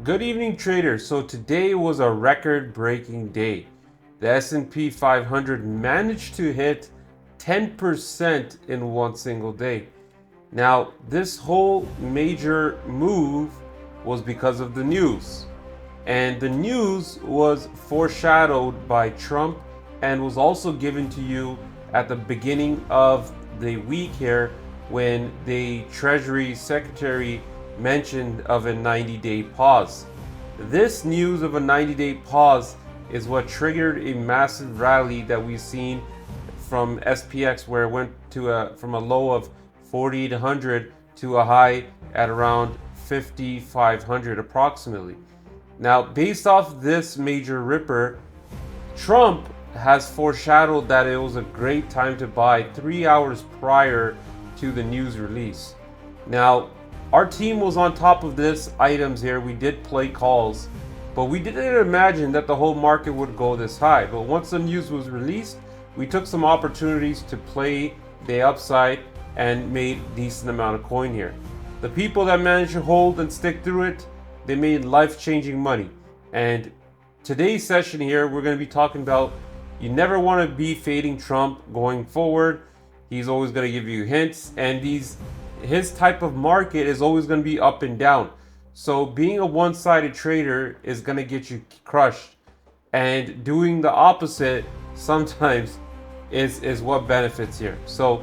Good evening, traders. So today was a record-breaking day. The S&P 500 managed to hit 10% in one single day. Now, this whole major move was because of the news. And the news was foreshadowed by Trump and was also given to you at the beginning of the week here when the Treasury Secretary mentioned of a 90-day pause. This news of a 90-day pause is what triggered a massive rally that we've seen from SPX, where it went to from a low of 4,800 to a high at around 5,500 approximately. Now, based off this major ripper, Trump has foreshadowed that it was a great time to buy 3 hours prior to the news release. Now, our team was on top of this items here. We did play calls, but we didn't imagine that the whole market would go this high. But once the news was released, we took some opportunities to play the upside and made a decent amount of coin here. The people that managed to hold and stick through it, they made life-changing money. And today's session here, we're going to be talking about you never want to be fading Trump going forward. He's always going to give you hints, and his type of market is always going to be up and down. So being a one-sided trader is going to get you crushed, and doing the opposite sometimes is what benefits here. So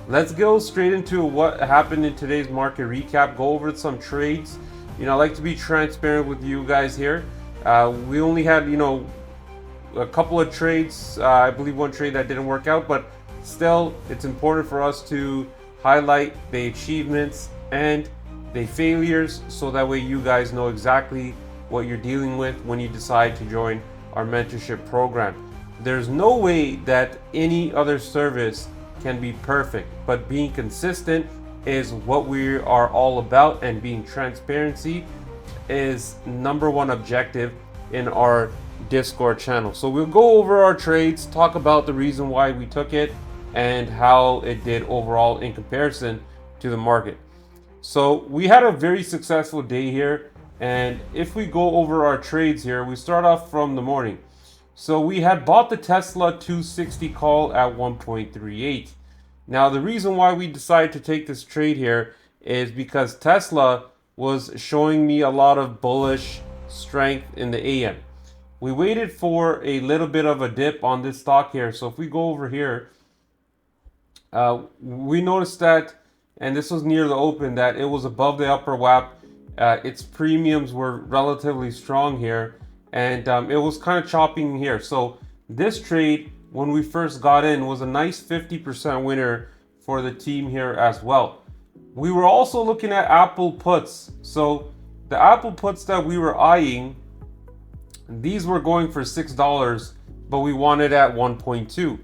let's go straight into what happened in today's market recap. Go over some trades. I like to be transparent with you guys here. We only had, a couple of trades. I believe one trade that didn't work out, but still, it's important for us to highlight the achievements and the failures so that way you guys know exactly what you're dealing with when you decide to join our mentorship program. There's no way that any other service can be perfect, but being consistent is what we are all about, and being transparency is number one objective in our Discord channel. So we'll go over our trades, talk about the reason why we took it and how it did overall in comparison to the market. So we had a very successful day here, and if we go over our trades here, we start off from the morning. So we had bought the Tesla 260 call at 1.38. Now, the reason why we decided to take this trade here is because Tesla was showing me a lot of bullish strength in the AM. We waited for a little bit of a dip on this stock here. So if we go over here, we noticed that, and this was near the open, that it was above the upper WAP. Its premiums were relatively strong here, and it was kind of chopping here. So this trade, when we first got in, was a nice 50% winner for the team here as well. We were also looking at Apple puts. So the Apple puts that we were eyeing, these were going for $6, but we wanted at 1.2.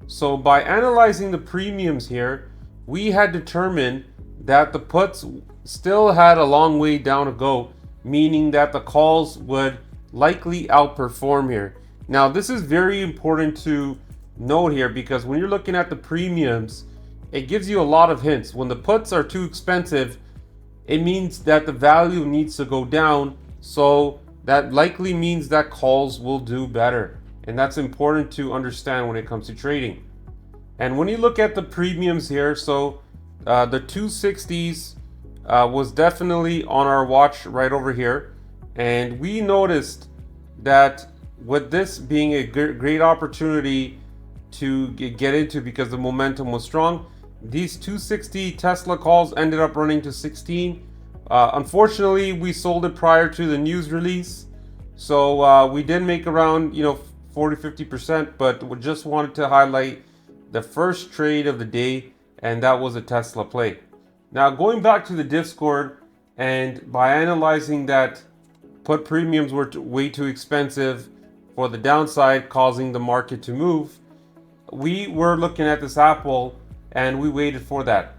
So by analyzing the premiums here, we had determined that the puts still had a long way down to go, meaning that the calls would likely outperform here. Now, this is very important to note here, because when you're looking at the premiums, it gives you a lot of hints. When the puts are too expensive, it means that the value needs to go down. So that likely means that calls will do better. And that's important to understand when it comes to trading. And when you look at the premiums here, so the 260s was definitely on our watch right over here. And we noticed that with this being a great opportunity to get into, because the momentum was strong, these 260 Tesla calls ended up running to 16. Unfortunately, we sold it prior to the news release. So we did make around 40-50%, but we just wanted to highlight the first trade of the day, and that was a Tesla play. Now, going back to the Discord, and by analyzing that put premiums were way too expensive for the downside, causing the market to move, we were looking at this Apple and we waited for that.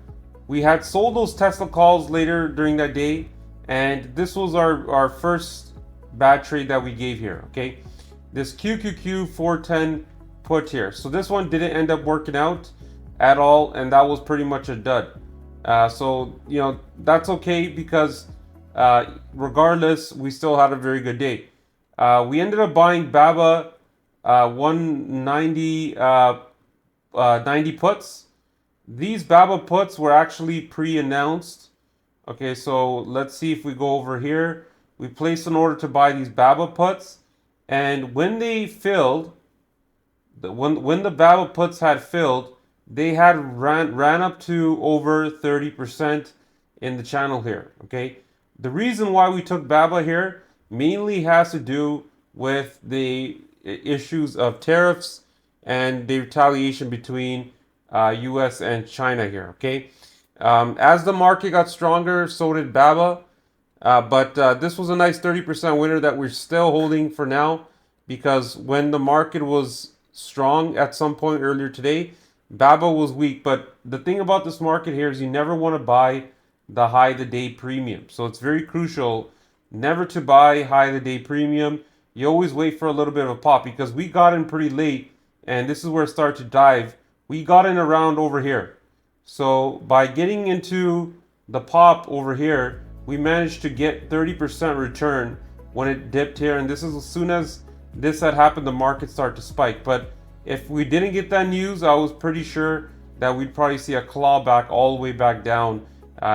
We had sold those Tesla calls later during that day, and this was our first bad trade that we gave here, okay? This QQQ 410 put here. So this one didn't end up working out at all, and that was pretty much a dud. So, that's okay, because regardless, we still had a very good day. We ended up buying BABA 190 90 puts. These BABA puts were actually pre-announced. Okay, so let's see if we go over here. We placed an order to buy these BABA puts, and when they filled, when the BABA puts had filled, they had ran up to over 30% in the channel here. Okay, the reason why we took BABA here mainly has to do with the issues of tariffs and the retaliation between US and China here. Okay, as the market got stronger, so did BABA. But this was a nice 30% winner that we're still holding for now, because when the market was strong at some point earlier today, BABA was weak. But the thing about this market here is you never want to buy the high of the day premium. So it's very crucial never to buy high of the day premium. You always wait for a little bit of a pop, because we got in pretty late, and this is where it started to dive. We got in around over here. So by getting into the pop over here, we managed to get 30% return when it dipped here. And this is as soon as this had happened, the market started to spike. But if we didn't get that news, I was pretty sure that we'd probably see a claw back all the way back down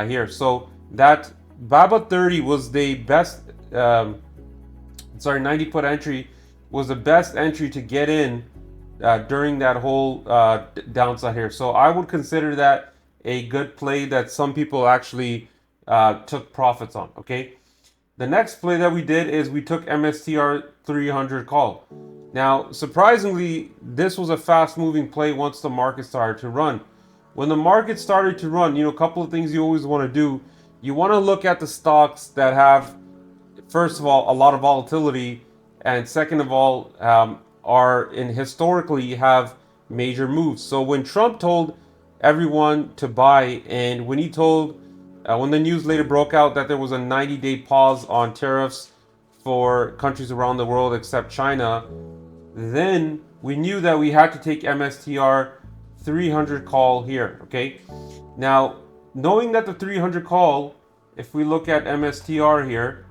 here. So that BABA 30 was the best, 90 put entry was the best entry to get in during that whole downside here. So I would consider that a good play that some people actually took profits on. Okay, the next play that we did is we took MSTR 300 call. Now, surprisingly, this was a fast moving play once the market started to run. When the market started to run, a couple of things you always want to do. You want to look at the stocks that have, first of all, a lot of volatility, and second of all, historically have major moves. So when Trump told everyone to buy, and when he told, when the news later broke out that there was a 90-day pause on tariffs for countries around the world except China, then we knew that we had to take MSTR 300 call here. Okay, now knowing that the 300 call, if we look at MSTR here,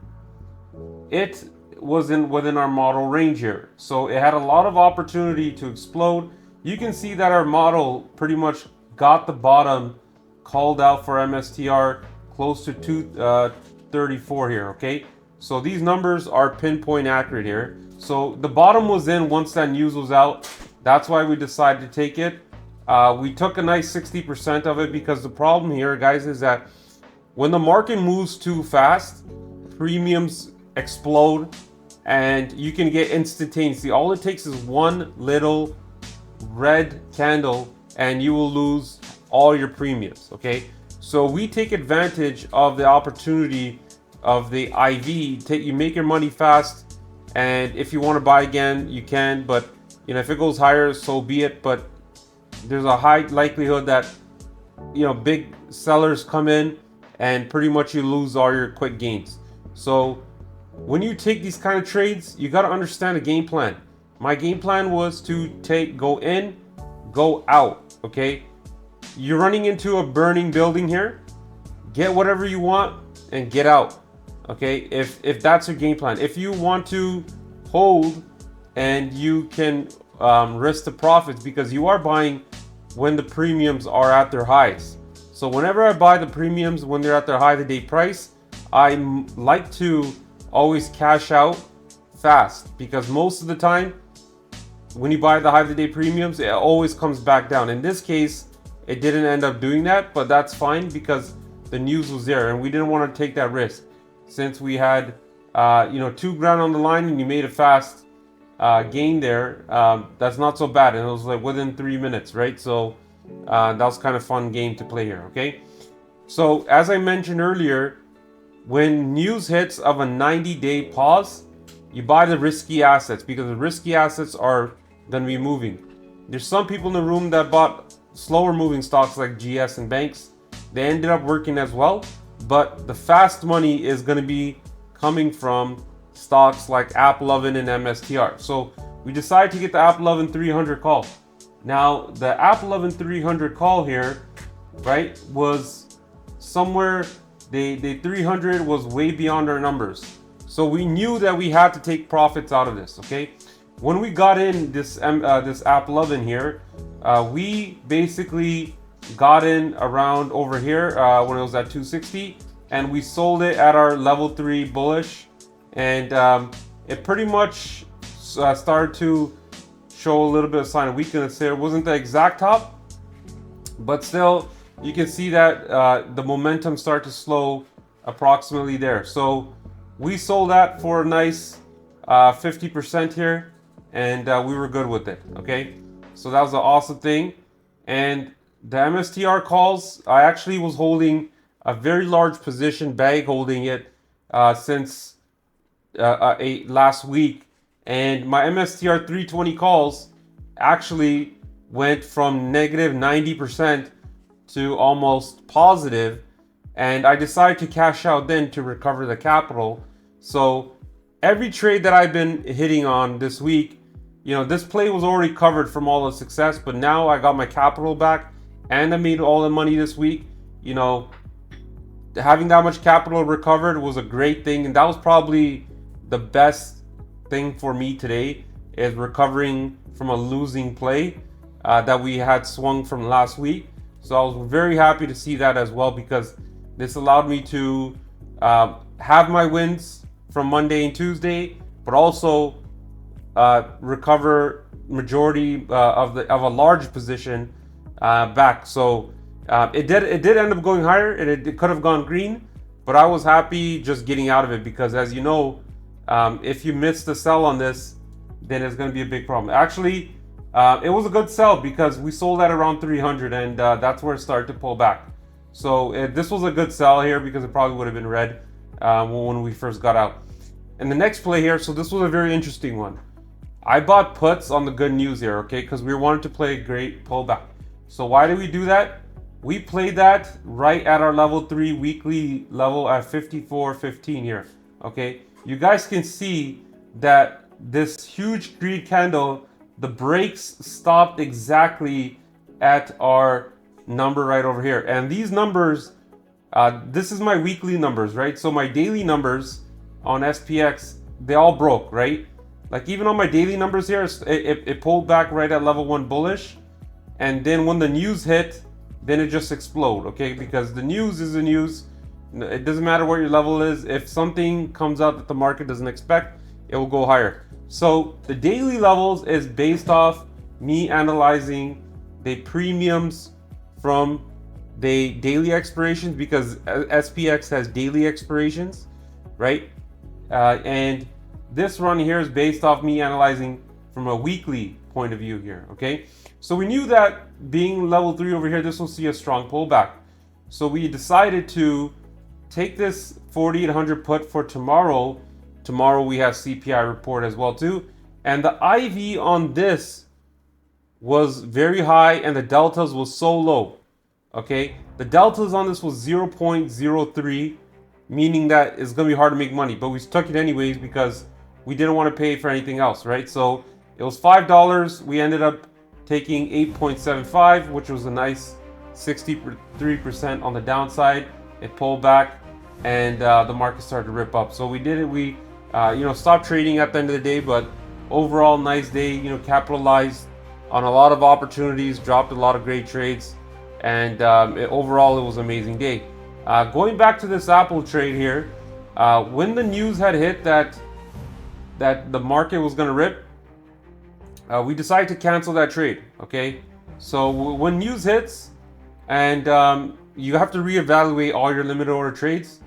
it was within our model range here, so it had a lot of opportunity to explode. You can see that our model pretty much got the bottom called out for MSTR close to 234 here. Okay, so these numbers are pinpoint accurate here. So the bottom was in once that news was out. That's why we decided to take it. We took a nice 60% of it, because the problem here, guys, is that when the market moves too fast, premiums explode, and you can get instantaneously. All it takes is one little red candle and you will lose all your premiums. Okay, so we take advantage of the opportunity of the IV. You make your money fast, and if you want to buy again, you can. But if it goes higher, so be it. But there's a high likelihood that big sellers come in, and pretty much you lose all your quick gains. So when you take these kind of trades, you got to understand a game plan. My game plan was to go in, go out. Okay, you're running into a burning building here. Get whatever you want and get out. Okay, if that's your game plan. If you want to hold and you can risk the profits, because you are buying when the premiums are at their highs. So whenever I buy the premiums when they're at their high of the day price, I like to always cash out fast, because most of the time when you buy the high of the day premiums, it always comes back down. In this case, it didn't end up doing that, but that's fine, because the news was there and we didn't want to take that risk. Since we had $2,000 on the line and you made a fast gain there, that's not so bad, and it was like within 3 minutes, right? So that was kind of fun game to play here. Okay, so as I mentioned earlier, when news hits of a 90-day pause, you buy the risky assets, because the risky assets are going to be moving. There's some people in the room that bought slower moving stocks like GS and banks. They ended up working as well, but the fast money is going to be coming from stocks like AppLovin and MSTR. So we decided to get the AppLovin 300 call. Now the AppLovin 300 call here, right, was somewhere the 300 was way beyond our numbers. So we knew that we had to take profits out of this, okay? When we got in this app 11 here, we basically got in around over here when it was at 260, and we sold it at our level 3 bullish, and it pretty much started to show a little bit of sign of weakness here. It wasn't the exact top, but still you can see that the momentum started to slow approximately there. So we sold that for a nice 50% here, and we were good with it, okay? So that was an awesome thing. And the MSTR calls, I actually was holding a very large position, bag holding it since last week, and my MSTR 320 calls actually went from negative 90% to almost positive, and I decided to cash out then to recover the capital. So every trade that I've been hitting on this week, you know, this play was already covered from all the success, but now I got my capital back and I made all the money this week. You know, having that much capital recovered was a great thing, and that was probably the best thing for me today, is recovering from a losing play that we had swung from last week. So I was very happy to see that as well, because this allowed me to have my wins from Monday and Tuesday, but also recover majority of a large position back. So it did end up going higher, and it could have gone green, but I was happy just getting out of it, because as you know, if you miss the sell on this, then it's going to be a big problem. Actually, it was a good sell because we sold at around 300, and that's where it started to pull back. So this was a good sell here, because it probably would have been red when we first got out. And the next play here, so this was a very interesting one. I bought puts on the good news here, okay, because we wanted to play a great pullback. So why did we do that? We played that right at our level 3 weekly level at 54.15 here, okay? You guys can see that this huge greed candle, the breaks stopped exactly at our number right over here. And these numbers, this is my weekly numbers, right? So my daily numbers on SPX, they all broke, right? Like even on my daily numbers here, it pulled back right at level 1 bullish. And then when the news hit, then it just exploded, okay? Because the news is the news. It doesn't matter what your level is. If something comes out that the market doesn't expect, it will go higher. So the daily levels is based off me analyzing the premiums from the daily expirations, because SPX has daily expirations, right? And this run here is based off me analyzing from a weekly point of view here, okay? So we knew that being level 3 over here, this will see a strong pullback. So we decided to take this 4800 put for tomorrow. Tomorrow we have CPI report as well too. And the IV on this was very high, and the deltas was so low, okay? The deltas on this was 0.03, meaning that it's gonna be hard to make money, but we took it anyways because we didn't want to pay for anything else, right? So it was $5. We ended up taking 8.75, which was a nice 63% on the downside. It pulled back, and the market started to rip up. So we did it. We stopped trading at the end of the day, but overall nice day. You know, capitalized on a lot of opportunities, dropped a lot of great trades, and overall it was an amazing day. Going back to this Apple trade here, when the news had hit that the market was going to rip, we decided to cancel that trade, okay? So when news hits, and you have to reevaluate all your limited order trades,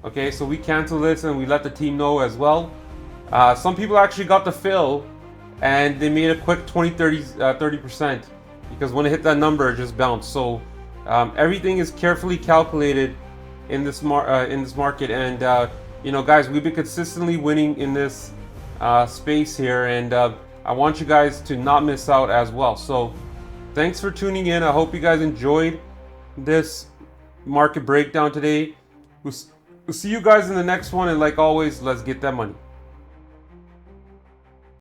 okay? So we canceled this, and we let the team know as well. Some people actually got the fill, and they made a quick 30%, because when it hit that number, it just bounced. So everything is carefully calculated in this market, and guys, we've been consistently winning in this space here, and I want you guys to not miss out as well. So thanks for tuning in. I hope you guys enjoyed this market breakdown today. We'll see you guys in the next one, and like always, let's get that money.